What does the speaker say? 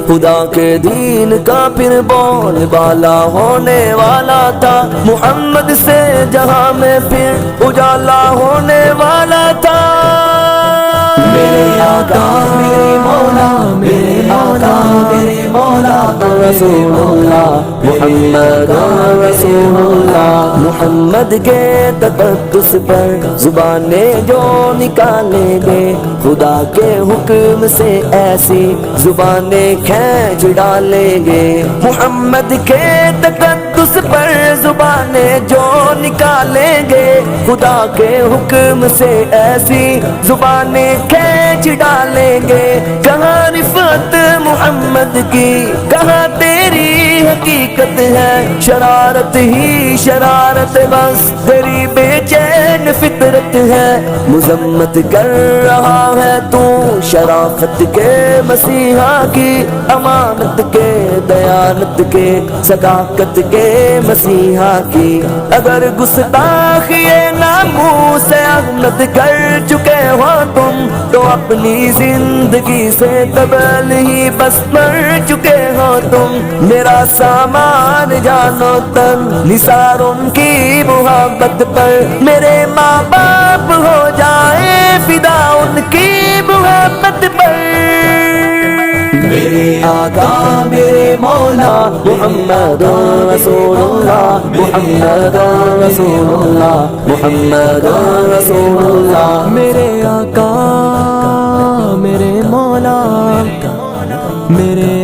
خدا کے دین کا پھر بول بالا ہونے والا تھا، محمد سے جہاں میں پھر اجالا ہونے والا تھا۔ میرے آقا میرے مولا، میرے آقا میرے مولا، رسول اللہ محمد رسول اللہ، محمد کے تقدس پر زبانیں جو نکالیں گے، خدا کے حکم سے ایسی زبانیں کھینچ ڈالیں گے۔ محمد کے تقدس پر زبانیں جو نکالیں گے، خدا کے حکم سے ایسی زبانیں کھینچ ڈالیں گے۔ کہاں رفعت محمد کی، کہاں تیری حقیقت ہے، شرارت ہی شرارت بس تیری بے چین فطرت ہے۔ مذمت کر رہا ہے تو شرافت کے مسیحا کی، امانت کے دیانت کے صداقت کے مسیحا کی۔ اگر گستاخی ناموس احمد کر چکے ہو تم تو اپنی زندگی سے قبل ہی بس مر چکے ہو تم۔ میرا سامان جانو تن نثار ان کی محبت پر، میرے ماں باپ ہو جائے فدا ان کی محبت پر۔ میرے آقا میرے مولا، محمد رسول اللہ محمد رسول اللہ محمد رسول اللہ۔ میرے آقا میرے مولا، میرے